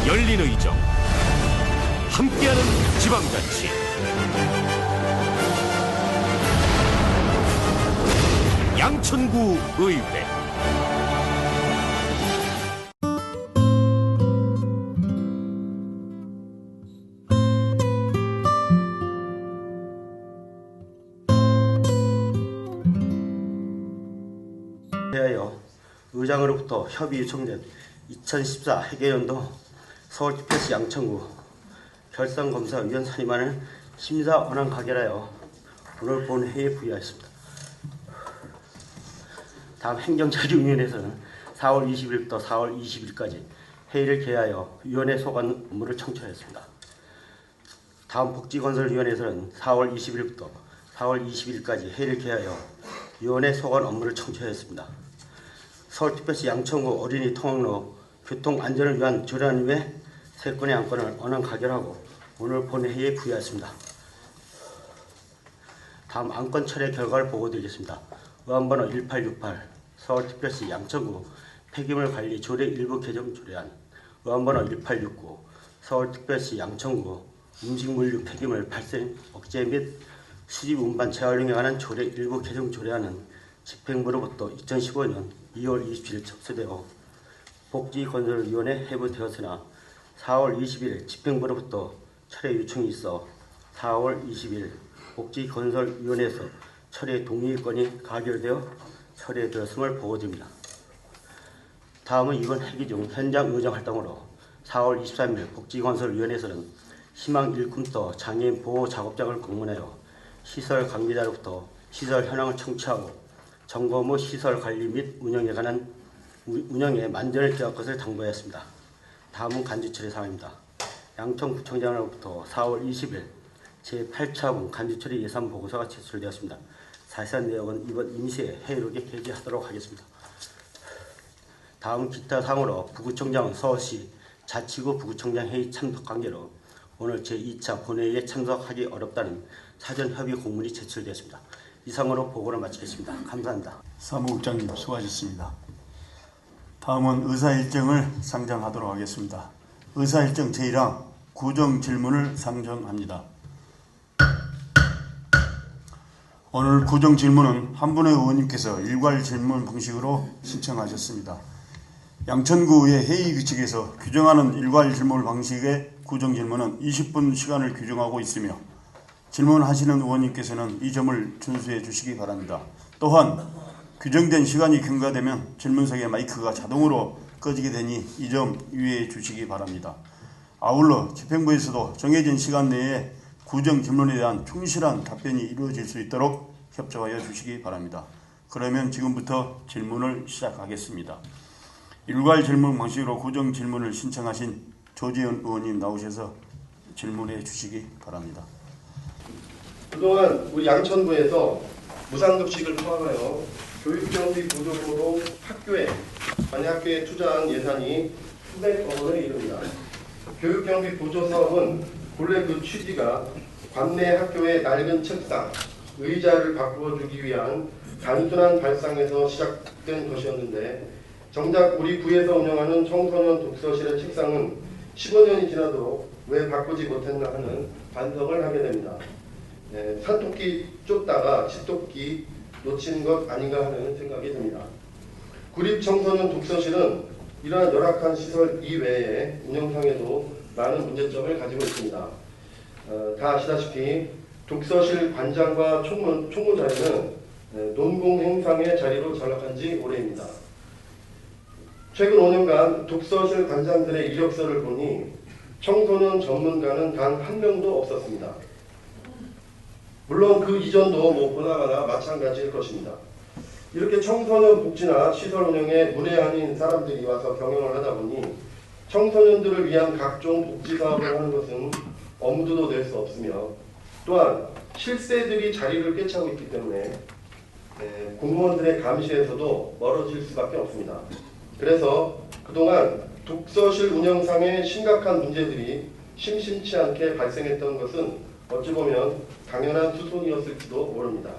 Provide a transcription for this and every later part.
열린 의정, 함께하는 지방자치. 양천구 의회. 대하여 의장으로부터 협의 요청된 2014 회계연도 서울특별시 양천구 결산검사위원 선임안을 심사 원안 가결하여 오늘 본회의에 부의하였습니다. 다음 행정처리위원회에서는 4월 20일부터 4월 20일까지 회의를 개하여 위원회 소관 업무를 청취하였습니다. 다음 복지건설위원회에서는 4월 20일부터 4월 20일까지 회의를 개하여 위원회 소관 업무를 청취하였습니다. 서울특별시 양천구 어린이 통학로 교통안전을 위한 조례안 외 3건의 안건을 원안 가결하고 오늘 본회의에 부의하였습니다. 다음 안건 철회 결과를 보고드리겠습니다. 의안번호 1868 서울특별시 양천구 폐기물 관리 조례 일부 개정 조례안, 의안번호 1869 서울특별시 양천구 음식물류 폐기물 발생 억제 및 수집 운반 재활용에 관한 조례 일부 개정 조례안은 집행부로부터 2015년 2월 27일 접수되어 복지건설위원회 회부되었으나 4월 20일 집행부로부터 철회 요청이 있어 4월 20일 복지건설위원회에서 철회 동의건이 가결되어 철회되었음을 보고드립니다. 다음은 이번 회기 중 현장 의정 활동으로 4월 23일 복지건설위원회에서는 희망 일금터 장애인 보호 작업장을 공문하여 시설 관계자로부터 시설 현황을 청취하고 점검 후 시설 관리 및 운영에 관한 운영에 만전을 기할 것을 당부하였습니다. 다음은 간주처리 사항입니다. 양천구청장으로부터 4월 20일 제8차분 간주처리 예산 보고서가 제출되었습니다. 자세한 내용은 이번 임시회 회의록에 게재하도록 하겠습니다. 다음은 기타 사항으로 부구청장은 서울시 자치구 부구청장 회의 참석 관계로 오늘 제2차 본회의에 참석하기 어렵다는 사전 협의 공문이 제출되었습니다. 이상으로 보고를 마치겠습니다. 감사합니다. 사무국장님 수고하셨습니다. 다음은 의사일정을 상정하도록 하겠습니다. 의사일정 제1항 구정질문을 상정합니다. 오늘 구정질문은 한 분의 의원님께서 일괄 질문 방식으로 신청하셨습니다. 양천구의 회의규칙에서 규정하는 일괄 질문 방식의 구정질문은 20분 시간을 규정하고 있으며 질문하시는 의원님께서는 이 점을 준수해 주시기 바랍니다. 또한 규정된 시간이 경과되면 질문석의 마이크가 자동으로 꺼지게 되니 이 점 유의해 주시기 바랍니다. 아울러 집행부에서도 정해진 시간 내에 구정 질문에 대한 충실한 답변이 이루어질 수 있도록 협조하여 주시기 바랍니다. 그러면 지금부터 질문을 시작하겠습니다. 일괄 질문 방식으로 구정 질문을 신청하신 조지현 의원님 나오셔서 질문해 주시기 바랍니다. 그동안 우리 양천구에서 무상급식을 포함하여 교육경비 보조금으로 관내학교에 투자한 예산이 수백억 원에 이릅니다. 교육경비 보조 사업은 본래 그 취지가 관내 학교의 낡은 책상, 의자를 바꾸어주기 위한 단순한 발상에서 시작된 것이었는데 정작 우리 구에서 운영하는 청소년 독서실의 책상은 15년이 지나도 왜 바꾸지 못했나 하는 반성을 하게 됩니다. 산토끼 쫓다가 집토끼 놓친 것 아닌가 하는 생각이 듭니다. 구립청소년 독서실은 이러한 열악한 시설 이외에 운영상에도 많은 문제점을 가지고 있습니다. 다 아시다시피 독서실 관장과 총무 자리는 논공행상의 자리로 전락한 지 오래입니다. 최근 5년간 독서실 관장들의 이력서를 보니 청소년 전문가는 단 한 명도 없었습니다. 물론 그 이전도 보나마나 마찬가지일 것입니다. 이렇게 청소년 복지나 시설 운영에 문외한인 사람들이 와서 경영을 하다 보니 청소년들을 위한 각종 복지 사업을 하는 것은 엄두도 낼 수 없으며 또한 실세들이 자리를 꿰차고 있기 때문에 공무원들의 감시에서도 멀어질 수밖에 없습니다. 그래서 그동안 독서실 운영상의 심각한 문제들이 심심치 않게 발생했던 것은 어찌 보면 당연한 수순이었을지도 모릅니다.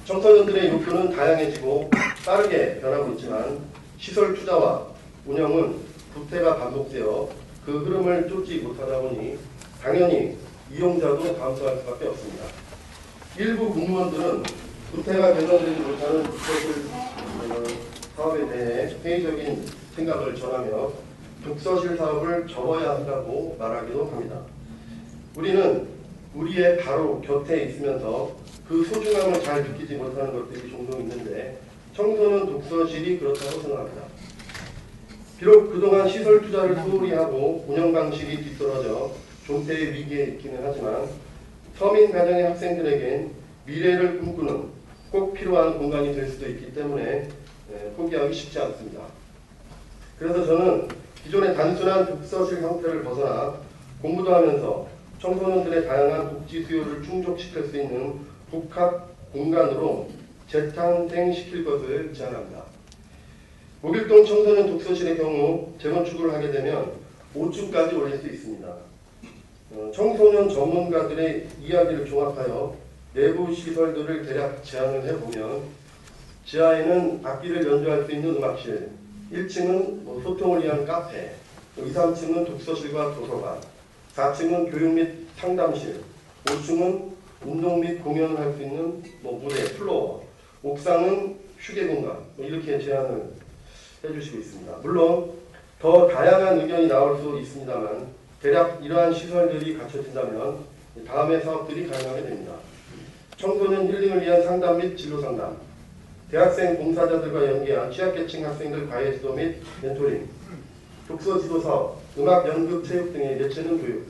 청소년들의 욕구는 다양해지고 빠르게 변하고 있지만 시설 투자와 운영은 부패가 반복되어 그 흐름을 쫓지 못하다 보니 당연히 이용자도 감소할 수밖에 없습니다. 일부 공무원들은 부패가 개선되지 못하는 독서실 사업에 대해 회의적인 생각을 전하며 독서실 사업을 접어야 한다고 말하기도 합니다. 우리는 우리의 바로 곁에 있으면서 그 소중함을 잘 느끼지 못하는 것들이 종종 있는데 청소년 독서실이 그렇다고 생각합니다. 비록 그동안 시설 투자를 소홀히 하고 운영 방식이 뒤떨어져 존폐의 위기에 있기는 하지만 서민 가정의 학생들에겐 미래를 꿈꾸는 꼭 필요한 공간이 될 수도 있기 때문에 포기하기 쉽지 않습니다. 그래서 저는 기존의 단순한 독서실 형태를 벗어나 공부도 하면서 청소년들의 다양한 복지 수요를 충족시킬 수 있는 복합 공간으로 재탄생시킬 것을 제안합니다. 목일동 청소년 독서실의 경우 재건축을 하게 되면 5층까지 올릴 수 있습니다. 청소년 전문가들의 이야기를 종합하여 내부 시설들을 대략 제안을 해보면 지하에는 악기를 연주할 수 있는 음악실, 1층은 소통을 위한 카페, 2, 3층은 독서실과 도서관, 4층은 교육 및 상담실, 5층은 운동 및 공연을 할 수 있는 무대, 플로어, 옥상은 휴게 공간, 이렇게 제안을 해주시고 있습니다. 물론 더 다양한 의견이 나올 수 있습니다만 대략 이러한 시설들이 갖춰진다면 다음의 사업들이 가능하게 됩니다. 청소년 힐링을 위한 상담 및 진로 상담, 대학생 봉사자들과 연계한 취약계층 학생들 과외 지도 및 멘토링, 독서 지도 사업, 음악 연극 체육 등의 예체능 교육,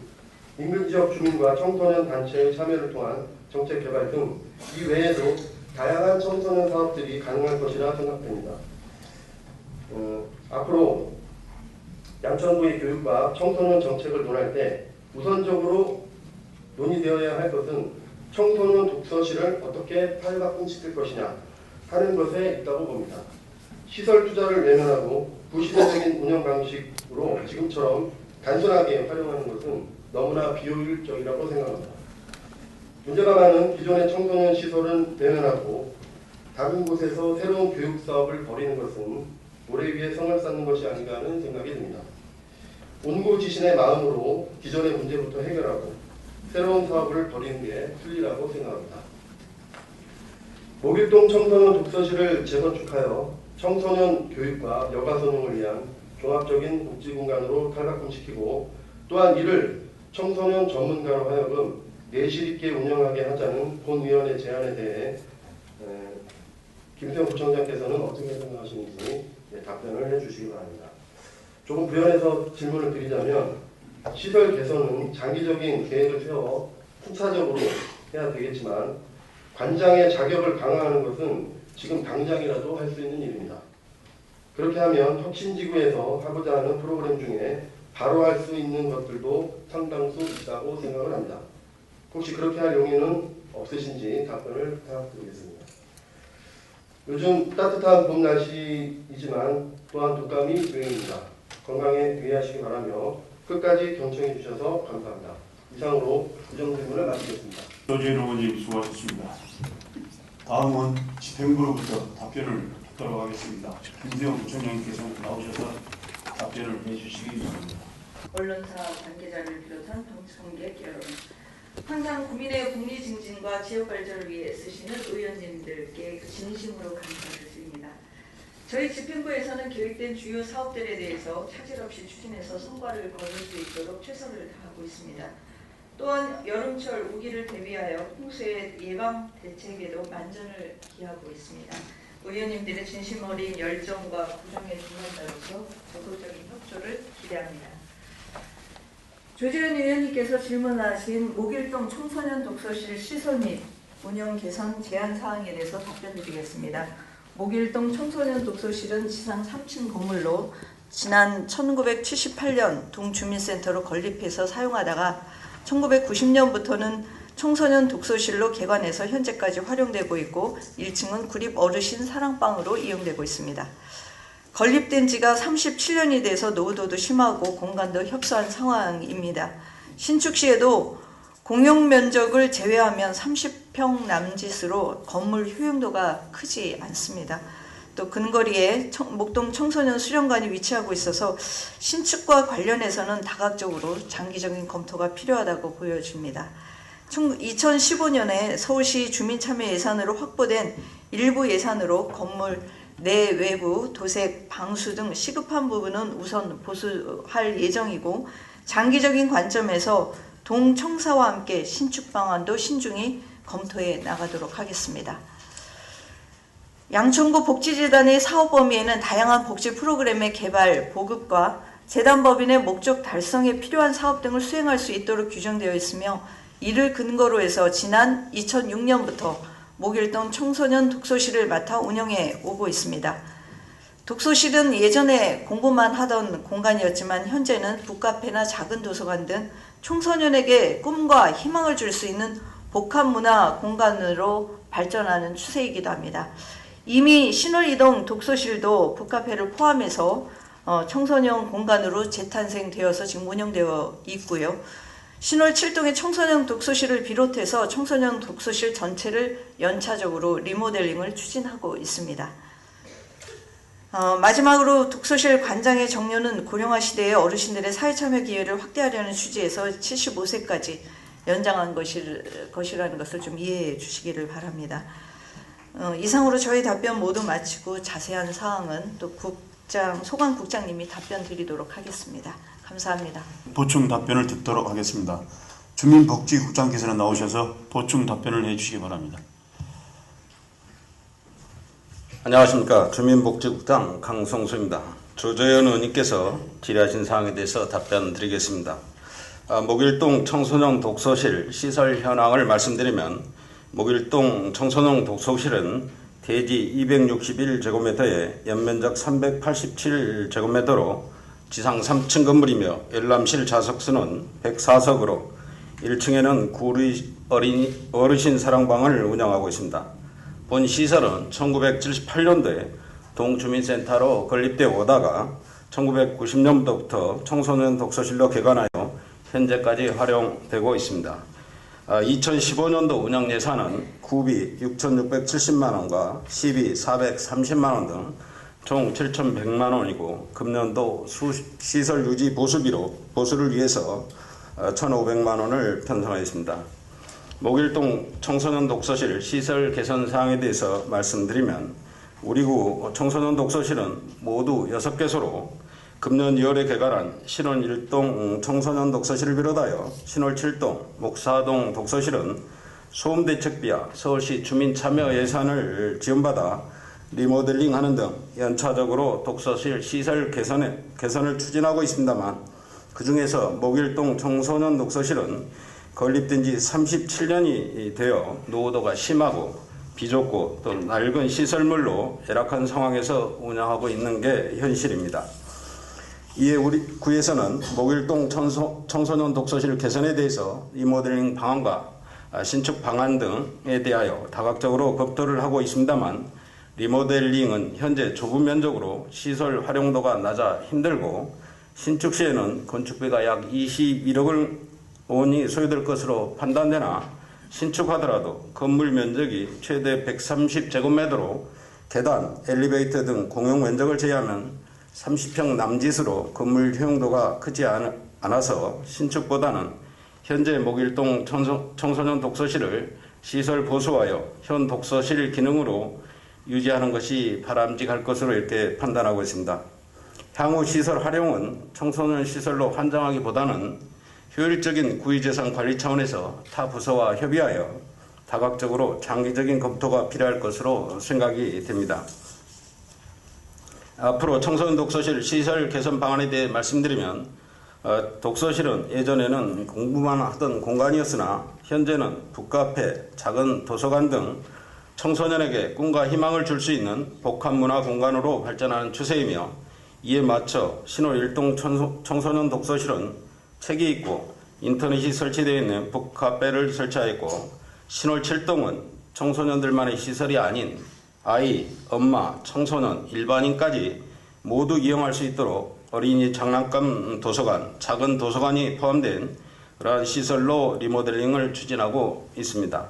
인근 지역 주민과 청소년 단체의 참여를 통한 정책 개발 등 이외에도 다양한 청소년 사업들이 가능할 것이라 생각됩니다. 앞으로 양천구의 교육과 청소년 정책을 논할 때 우선적으로 논의되어야 할 것은 청소년 독서실을 어떻게 탈바꿈시킬 것이냐 하는 것에 있다고 봅니다. 시설 투자를 외면하고 부시대적인 운영 방식으로 지금처럼 단순하게 활용하는 것은 너무나 비효율적이라고 생각합니다. 문제가 많은 기존의 청소년 시설은 외면하고 다른 곳에서 새로운 교육 사업을 벌이는 것은 모래 위에 성을 쌓는 것이 아닌가 하는 생각이 듭니다. 온고지신의 마음으로 기존의 문제부터 해결하고 새로운 사업을 벌이는 게 틀리라고 생각합니다. 목일동 청소년 독서실을 재건축하여 청소년 교육과 여가선용을 위한 종합적인 복지공간으로 탈바꿈시키고 또한 이를 청소년 전문가로 하여금 내실 있게 운영하게 하자는 본위원회 제안에 대해 김수영 부총장께서는 어떻게 생각하시는지 답변을 해주시기 바랍니다. 조금 부연해서 질문을 드리자면 시설 개선은 장기적인 계획을 세워 순차적으로 해야 되겠지만 관장의 자격을 강화하는 것은 지금 당장이라도 할 수 있는 일입니다. 그렇게 하면 혁신지구에서 하고자 하는 프로그램 중에 바로 할 수 있는 것들도 상당수 있다고 생각을 합니다. 혹시 그렇게 할 용의는 없으신지 답변을 부탁드리겠습니다. 요즘 따뜻한 봄 날씨이지만 또한 독감이 유행입니다. 건강에 유의하시기 바라며 끝까지 경청해 주셔서 감사합니다. 이상으로 구정질문을 마치겠습니다. 조재일 의원님 수고하셨습니다. 다음은 집행부로부터 답변을 듣도록 하겠습니다. 김수영 부총장님께서 나오셔서 답변을 해주시기 바랍니다. 언론사 관계자를 비롯한 방청객 여러분, 항상 국민의 국리 증진과 지역 발전을 위해 애쓰시는 의원님들께 진심으로 감사드립니다. 저희 집행부에서는 계획된 주요 사업들에 대해서 차질 없이 추진해서 성과를 거둘 수 있도록 최선을 다하고 있습니다. 또한 여름철 우기를 대비하여 홍수의 예방 대책에도 만전을 기하고 있습니다. 의원님들의 진심 어린 열정과 구성의 중간자로서 적극적인 협조를 기대합니다. 조재현 의원님께서 질문하신 목일동 청소년 독서실 시설 및 운영 개선 제안 사항에 대해서 답변드리겠습니다. 목일동 청소년 독서실은 지상 3층 건물로 지난 1978년 동주민센터로 건립해서 사용하다가 1990년부터는 청소년 독서실로 개관해서 현재까지 활용되고 있고 1층은 구립 어르신 사랑방으로 이용되고 있습니다. 건립된 지가 37년이 돼서 노후도도 심하고 공간도 협소한 상황입니다. 신축 시에도 공용 면적을 제외하면 30평 남짓으로 건물 효용도가 크지 않습니다. 또 근거리에 목동 청소년 수련관이 위치하고 있어서 신축과 관련해서는 다각적으로 장기적인 검토가 필요하다고 보여집니다. 2015년에 서울시 주민참여 예산으로 확보된 일부 예산으로 건물 내 외부 도색, 방수 등 시급한 부분은 우선 보수할 예정이고, 장기적인 관점에서 동청사와 함께 신축 방안도 신중히 검토해 나가도록 하겠습니다. 양천구 복지재단의 사업 범위에는 다양한 복지 프로그램의 개발, 보급과 재단법인의 목적 달성에 필요한 사업 등을 수행할 수 있도록 규정되어 있으며, 이를 근거로 해서 지난 2006년부터 목일동 청소년 독서실을 맡아 운영해 오고 있습니다. 독서실은 예전에 공부만 하던 공간이었지만 현재는 북카페나 작은 도서관 등 청소년에게 꿈과 희망을 줄 수 있는 복합문화 공간으로 발전하는 추세이기도 합니다. 이미 신월이동 독서실도 북카페를 포함해서 청소년 공간으로 재탄생되어서 지금 운영되어 있고요. 신월 7동의 청소년 독서실을 비롯해서 청소년 독서실 전체를 연차적으로 리모델링을 추진하고 있습니다. 마지막으로 독서실 관장의 정년은 고령화 시대의 어르신들의 사회참여 기회를 확대하려는 취지에서 75세까지 연장한 것이라는 것을 좀 이해해 주시기를 바랍니다. 이상으로 저희 답변 모두 마치고 자세한 사항은 또 소관국장님이 답변 드리도록 하겠습니다. 감사합니다. 보충 답변을 듣도록 하겠습니다. 주민복지국장께서는 나오셔서 보충 답변을 해주시기 바랍니다. 안녕하십니까. 주민복지국장 강성수입니다. 조재현 의원님께서 질의하신 사항에 대해서 답변 드리겠습니다. 목일동 청소년 독서실 시설 현황을 말씀드리면, 목일동 청소년 독서실은 대지 261제곱미터에 연면적 387제곱미터로 지상 3층 건물이며 열람실 좌석수는 104석으로 1층에는 구리 어르신 사랑방을 운영하고 있습니다. 본 시설은 1978년도에 동주민센터로 건립되어 오다가 1990년부터 청소년 독서실로 개관하여 현재까지 활용되고 있습니다. 2015년도 운영 예산은 구비 6,670만원과 시비 430만원 등 총 7,100만원이고, 금년도 시설 유지 보수를 위해서 1,500만원을 편성하였습니다. 목일동 청소년 독서실 시설 개선 사항에 대해서 말씀드리면, 우리구 청소년 독서실은 모두 6개소로 금년 2월에 개관한 신월 1동 청소년 독서실을 비롯하여 신월 7동, 목사동 독서실은 소음대책비와 서울시 주민참여 예산을 지원받아 리모델링하는 등 연차적으로 독서실 시설 개선을 추진하고 있습니다만, 그 중에서 목일동 청소년 독서실은 건립된 지 37년이 되어 노후도가 심하고 비좁고 또 낡은 시설물로 열악한 상황에서 운영하고 있는 게 현실입니다. 이에 우리 구에서는 목일동 청소년 독서실 개선에 대해서 리모델링 방안과 신축 방안 등에 대하여 다각적으로 검토를 하고 있습니다만, 리모델링은 현재 좁은 면적으로 시설 활용도가 낮아 힘들고, 신축 시에는 건축비가 약 21억 원이 소요될 것으로 판단되나, 신축하더라도 건물 면적이 최대 130제곱미터로 계단, 엘리베이터 등 공용 면적을 제외하면 30평 남짓으로 건물 효용도가 크지 않아서 신축보다는 현재 목일동 청소년 독서실을 시설 보수하여 현 독서실 기능으로 유지하는 것이 바람직할 것으로 이렇게 판단하고 있습니다. 향후 시설 활용은 청소년 시설로 한정하기보다는 효율적인 구의재산 관리 차원에서 타 부서와 협의하여 다각적으로 장기적인 검토가 필요할 것으로 생각이 됩니다. 앞으로 청소년 독서실 시설 개선 방안에 대해 말씀드리면, 독서실은 예전에는 공부만 하던 공간이었으나 현재는 북카페, 작은 도서관 등 청소년에게 꿈과 희망을 줄 수 있는 복합문화 공간으로 발전하는 추세이며, 이에 맞춰 신월 1동 청소년 독서실은 책이 있고 인터넷이 설치되어 있는 북카페를 설치하였고, 신월 7동은 청소년들만의 시설이 아닌 아이, 엄마, 청소년, 일반인까지 모두 이용할 수 있도록 어린이 장난감 도서관, 작은 도서관이 포함된 그러한 시설로 리모델링을 추진하고 있습니다.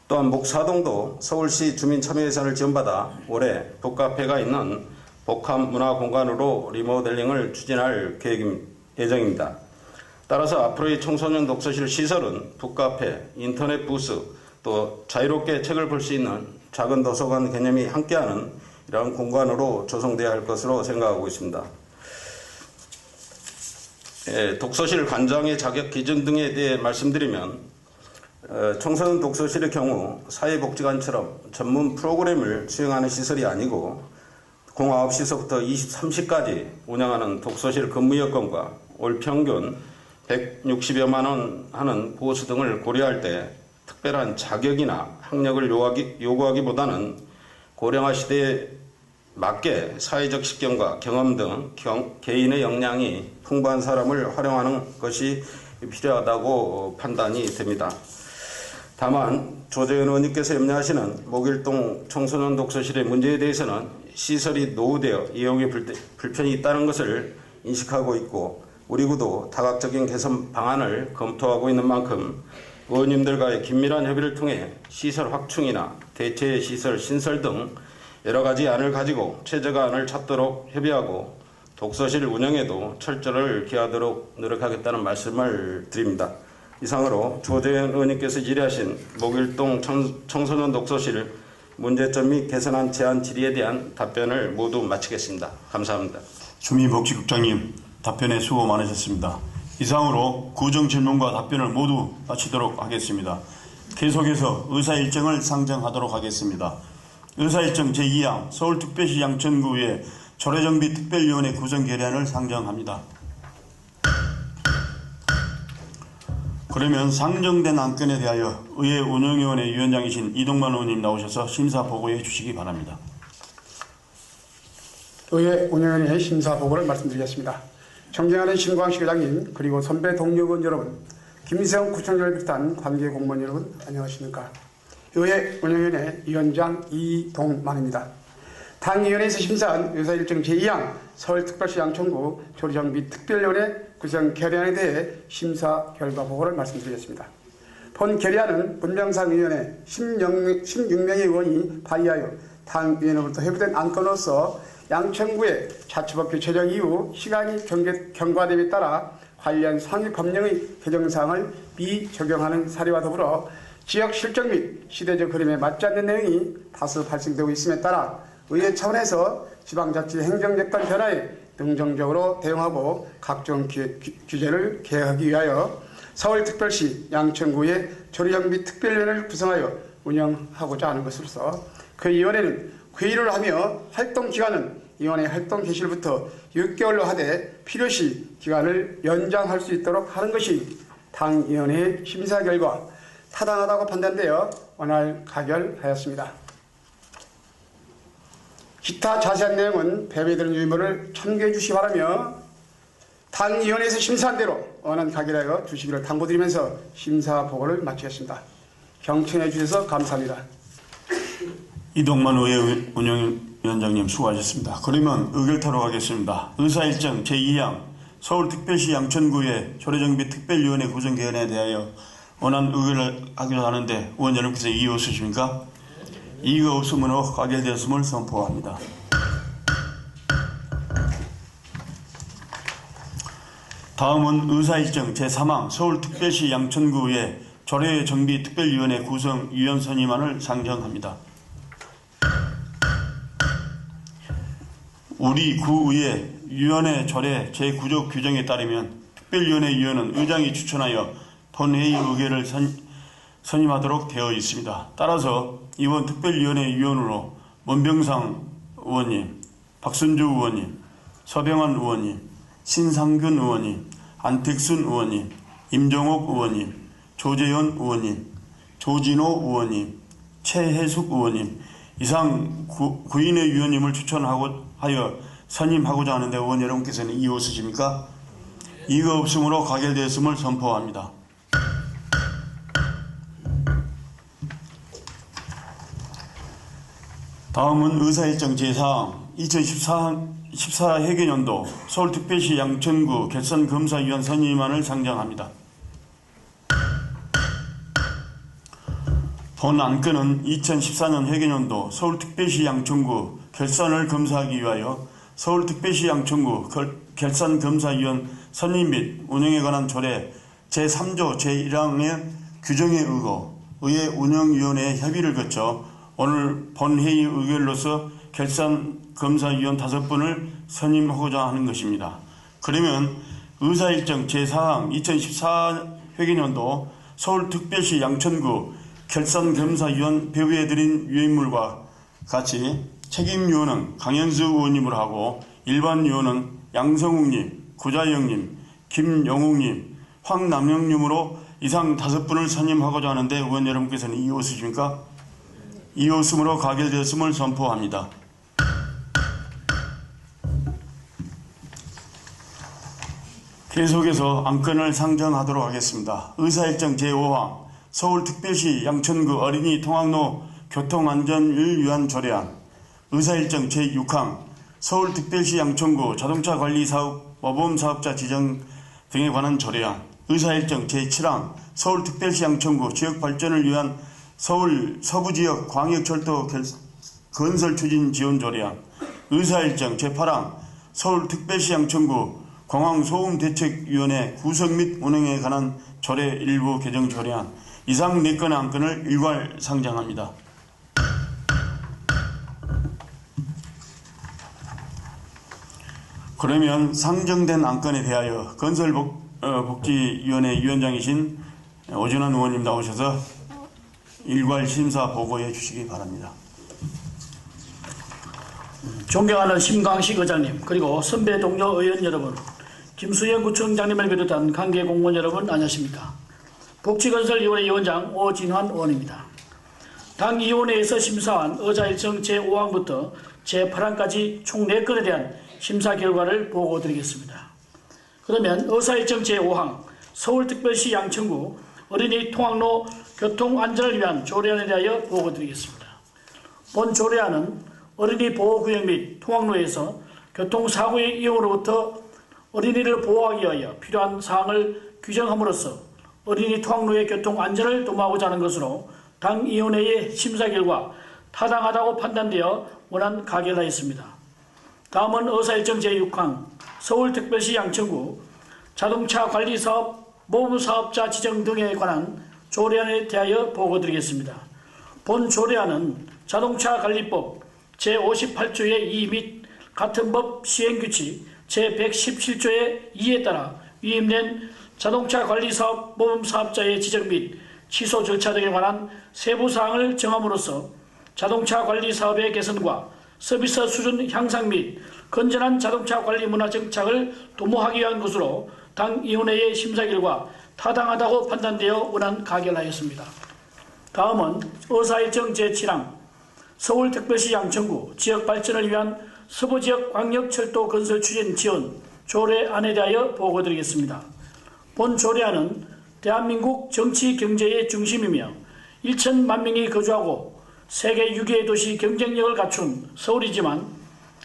또한 목사동도 서울시 주민참여 예산을 지원받아 올해 북카페가 있는 복합문화공간으로 리모델링을 추진할 예정입니다. 따라서 앞으로의 청소년 독서실 시설은 북카페, 인터넷 부스, 또 자유롭게 책을 볼 수 있는 작은 도서관 개념이 함께하는 이러한 공간으로 조성되어야 할 것으로 생각하고 있습니다. 독서실 관장의 자격 기준 등에 대해 말씀드리면 청소년 독서실의 경우 사회복지관처럼 전문 프로그램을 수행하는 시설이 아니고 09시서부터 23시까지 운영하는 독서실 근무 여건과 월 평균 160여만 원 하는 보수 등을 고려할 때 특별한 자격이나 학력을 요구하기보다는 고령화 시대에 맞게 사회적 식견과 경험 등 개인의 역량이 풍부한 사람을 활용하는 것이 필요하다고 판단이 됩니다. 다만 조재현 의원님께서 염려하시는 목일동 청소년 독서실의 문제에 대해서는 시설이 노후되어 이용에 불편이 있다는 것을 인식하고 있고 우리 구도 다각적인 개선 방안을 검토하고 있는 만큼 의원님들과의 긴밀한 협의를 통해 시설 확충이나 대체 시설 신설 등 여러 가지 안을 가지고 최적의 안을 찾도록 협의하고 독서실 운영에도 철저를 기하도록 노력하겠다는 말씀을 드립니다. 이상으로 조재현 의원님께서 질의하신 목일동 청소년 독서실 문제점 및 개선안 제안 질의에 대한 답변을 모두 마치겠습니다. 감사합니다. 주민복지국장님 답변에 수고 많으셨습니다. 이상으로 구정 질문과 답변을 모두 마치도록 하겠습니다. 계속해서 의사일정을 상정하도록 하겠습니다. 의사일정 제2항 서울특별시 양천구의 조례정비 특별위원회 구성 결의안을 상정합니다. 그러면 상정된 안건에 대하여 의회 운영위원회 위원장이신 이동만 의원님 나오셔서 심사 보고해 주시기 바랍니다. 의회 운영위원회 심사 보고를 말씀드리겠습니다. 존경하는 신광식 회장님 그리고 선배 동료 의원 여러분, 김세형 구청장을 비롯한 관계 공무원 여러분 안녕하십니까. 의회 운영위원회 위원장 이동만입니다. 당위원회에서 심사한 의사일정 제2항 서울특별시 양천구 조례정비 특별위원회 구성 결의안에 대해 심사 결과 보고를 말씀드리겠습니다. 본 결의안은 문명상위원회 16명의 의원이 발의하여 당위원회로부터 회부된 안건으로서 양천구의 자치법규 제정 이후 시간이 경과됨에 따라 관련 상위 법령의 개정사항을 미적용하는 사례와 더불어 지역 실정 및 시대적 흐름에 맞지 않는 내용이 다수 발생되고 있음에 따라 의회 차원에서 지방자치 행정제권 변화에 능동적으로 대응하고 각종 규제를 개혁하기 위하여 서울특별시 양천구의 조례정비 특별위원회를 구성하여 운영하고자 하는 것으로서 그 위원회는 회의를 하며 활동기간은 위원회 활동 개시일부터 6개월로 하되 필요시 기간을 연장할 수 있도록 하는 것이 당위원회의 심사 결과 타당하다고 판단되어 원활 가결하였습니다. 기타 자세한 내용은 배배되는 유의물을 참고해 주시기 바라며 당위원회에서 심사한 대로 원활 가결하여 주시기를 당부드리면서 심사 보고를 마치겠습니다. 경청해 주셔서 감사합니다. 이동만 의회 운영위원장님 수고하셨습니다. 그러면 의결타로 가겠습니다. 의사일정 제2항 서울특별시 양천구의 조례정비 특별위원회 구성 결의안에 대하여 원안 의결을 하기로 하는데 의원 여러분께서 이의 없으십니까? 이의가 없으므로 가결되었음을 선포합니다. 다음은 의사일정 제3항 서울특별시 양천구의 조례정비 특별위원회 구성 위원 선임안을 상정합니다. 우리 구의회 위원회 조례 제9조 규정에 따르면 특별위원회 위원은 의장이 추천하여 본회의 의결을 선임하도록 되어 있습니다. 따라서 이번 특별위원회 위원으로 문병상 의원님, 박선주 의원님, 서병환 의원님, 신상균 의원님, 안택순 의원님, 임종옥 의원님, 조재현 의원님, 조진호 의원님, 최혜숙 의원님 이상 9인의 위원님을 추천하여 선임하고자 하는데 의원 여러분께서는 이의 없으십니까? 이의가 없으므로 가결되었음을 선포합니다. 다음은 의사일정 제4항 2014 회계연도 서울특별시 양천구 결선검사위원 선임안을 상정합니다. 본 안건은 2014년 회계연도 서울특별시 양천구 결산을 검사하기 위하여 서울특별시 양천구 결산검사위원 선임 및 운영에 관한 조례 제3조 제1항의 규정에 의거 의회 운영위원회의 협의를 거쳐 오늘 본회의 의결로서 결산검사위원 5분을 선임하고자 하는 것입니다. 그러면 의사일정 제4항 2014 회계연도 서울특별시 양천구 결산검사위원 배부해드린 위원물과 같이 책임위원은 강현수 의원님으로 하고 일반위원은 양성욱님, 구자영님, 김영욱님, 황남영님으로 이상 5분을 선임하고자 하는데 의원 여러분께서는 이의없으십니까? 이의없음으로 가결되었음을 선포합니다. 계속해서 안건을 상정하도록 하겠습니다. 의사일정 제5항 서울특별시 양천구 어린이 통학로 교통안전을 위한 조례안 의사일정 제6항 서울특별시 양천구 자동차관리사업 모범사업자 지정 등에 관한 조례안 의사일정 제7항 서울특별시 양천구 지역발전을 위한 서울 서부지역 광역철도 건설 추진 지원 조례안 의사일정 제8항 서울특별시 양천구 공항소음대책위원회 구성 및 운영에 관한 조례 일부 개정 조례안 이상 4건의 안건을 일괄 상정합니다. 그러면 상정된 안건에 대하여 건설복지위원회 위원장이신 오준환 의원님 나오셔서 일괄 심사 보고해 주시기 바랍니다. 존경하는 심광식 의장님, 그리고 선배 동료 의원 여러분, 김수영 구청장님을 비롯한 관계 공무원 여러분 안녕하십니까? 복지건설위원회 위원장 오진환 의원입니다. 당위원회에서 심사한 의사일정 제5항부터 제8항까지 총 4건에 대한 심사 결과를 보고드리겠습니다. 그러면 의사일정 제5항 서울특별시 양천구 어린이 통학로 교통안전을 위한 조례안에 대하여 보고드리겠습니다. 본 조례안은 어린이 보호구역 및 통학로에서 교통사고의 이용으로부터 어린이를 보호하기 위하여 필요한 사항을 규정함으로써 어린이 통학로의 교통안전을 도모하고자 하는 것으로 당위원회의 심사 결과 타당하다고 판단되어 원안 가결하였습니다. 다음은 의사일정 제6항 서울특별시 양천구 자동차관리사업 모범사업자 지정 등에 관한 조례안에 대하여 보고드리겠습니다. 본 조례안은 자동차관리법 제58조의 2 및 같은 법 시행규칙 제117조의 2에 따라 위임된 자동차관리사업 모범사업자의 지정 및 취소 절차 등에 관한 세부사항을 정함으로써 자동차관리사업의 개선과 서비스 수준 향상 및 건전한 자동차관리 문화 정착을 도모하기 위한 것으로 당위원회의 심사 결과 타당하다고 판단되어 원안 가결하였습니다. 다음은 의사일정 제7항 서울특별시 양천구 지역발전을 위한 서부지역 광역철도 건설 추진 지원 조례안에 대하여 보고드리겠습니다. 본 조례안은 대한민국 정치 경제의 중심이며 1천만 명이 거주하고 세계 6위의 도시 경쟁력을 갖춘 서울이지만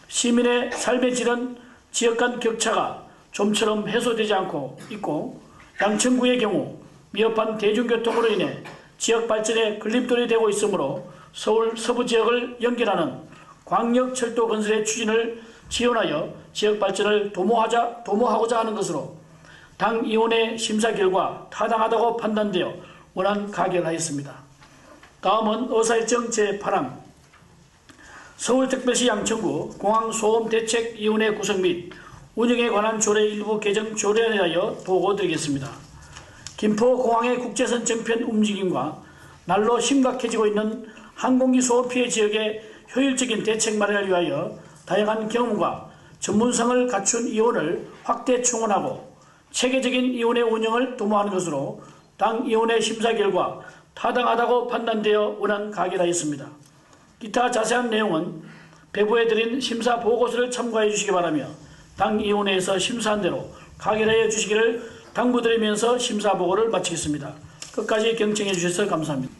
시민의 삶의 질은 지역 간 격차가 좀처럼 해소되지 않고 있고 양천구의 경우 미흡한 대중교통으로 인해 지역 발전에 걸림돌이 되고 있으므로 서울 서부지역을 연결하는 광역철도 건설의 추진을 지원하여 지역 발전을 도모하고자 하는 것으로 당위원회 심사 결과 타당하다고 판단되어 원안 가결하였습니다. 다음은 의사일정 제8항 서울특별시 양천구 공항소음대책위원회 구성 및 운영에 관한 조례 일부 개정 조례안에 대하여 보고드리겠습니다. 김포공항의 국제선 정편 움직임과 날로 심각해지고 있는 항공기 소음 피해 지역의 효율적인 대책 마련을 위하여 다양한 경험과 전문성을 갖춘 이원을 확대 충원하고 체계적인 이원의 운영을 도모하는 것으로 당 이원의 심사 결과 타당하다고 판단되어 원안 가결하였습니다. 기타 자세한 내용은 배부해드린 심사 보고서를 참고해 주시기 바라며 당위원회에서 심사한 대로 가결하여 주시기를 당부드리면서 심사 보고를 마치겠습니다. 끝까지 경청해 주셔서 감사합니다.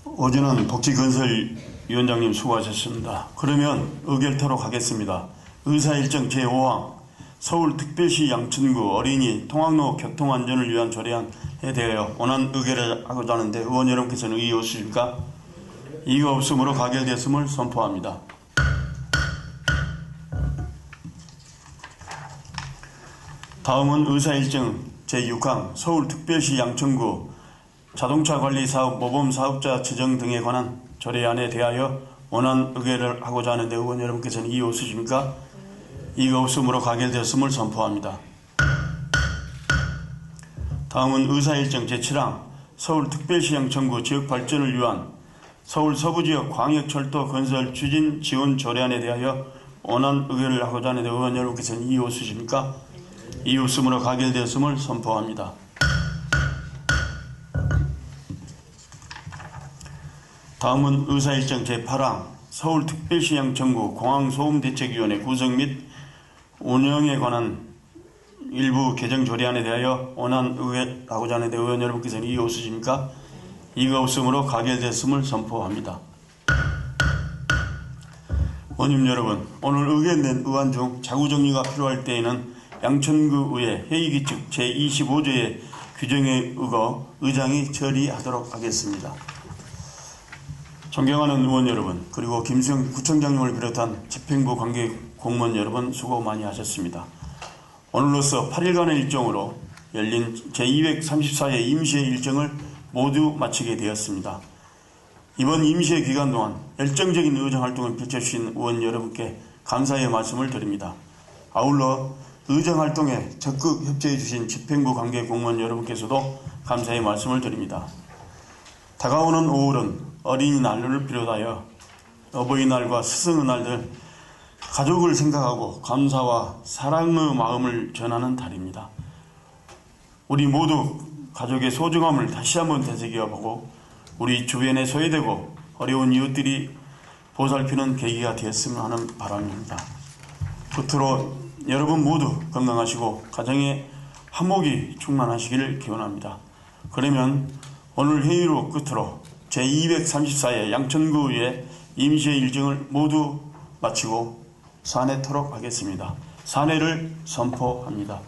오전은 복지건설위원장님 수고하셨습니다. 그러면 의결토록 하겠습니다. 의사일정 제5항 서울특별시 양천구 어린이 통학로 교통안전을 위한 조례안에 대하여 원안 의결을 하고자 하는데 의원 여러분께서는 이의 없으십니까? 이의가 없으므로 가결되었음을 선포합니다. 다음은 의사일정 제6항 서울특별시 양천구 자동차관리사업 모범사업자 지정 등에 관한 조례안에 대하여 원안 의결을 하고자 하는데 의원 여러분께서는 이의 없으십니까? 이의가 없으므로 가결되었음을 선포합니다. 다음은 의사일정 제7항 서울특별시 양천구 지역발전을 위한 서울 서부지역 광역철도 건설 추진 지원 조례안에 대하여 원안 의결을 하고자 하는데 의원 여러분께서는 이의 없으십니까? 이의 없으므로 가결되었음을 선포합니다. 다음은 의사일정 제8항 서울특별시 양천구 공항소음대책위원회 구성 및 운영에 관한 일부 개정 조례안에 대하여 원안 의결하고자 하는데 의원 여러분께서는 이의 없으십니까? 이의가 없으므로 가결됐음을 선포합니다. 원님 여러분, 오늘 의견된 의안 중 자구 정리가 필요할 때에는 양천구의회 회의규칙 제25조의 규정에 의거 의장이 처리하도록 하겠습니다. 존경하는 의원 여러분, 그리고 김수영 구청장님을 비롯한 집행부 관계 공무원 여러분 수고 많이 하셨습니다. 오늘로써 8일간의 일정으로 열린 제234회 임시회 일정을 모두 마치게 되었습니다. 이번 임시회 기간 동안 열정적인 의정활동을 펼쳐주신 의원 여러분께 감사의 말씀을 드립니다. 아울러 의정활동에 적극 협조해 주신 집행부 관계 공무원 여러분께서도 감사의 말씀을 드립니다. 다가오는 5월은 어린이날을 비롯하여 어버이날과 스승의 날들 가족을 생각하고 감사와 사랑의 마음을 전하는 달입니다. 우리 모두 가족의 소중함을 다시 한번 되새겨보고 우리 주변에 소외되고 어려운 이웃들이 보살피는 계기가 되었으면 하는 바람입니다. 끝으로 여러분 모두 건강하시고 가정의 화목이 충만하시기를 기원합니다. 그러면 오늘 회의로 끝으로 제234회 양천구의회 임시회 일정을 모두 마치고 산회토록 하겠습니다. 산회를 선포합니다.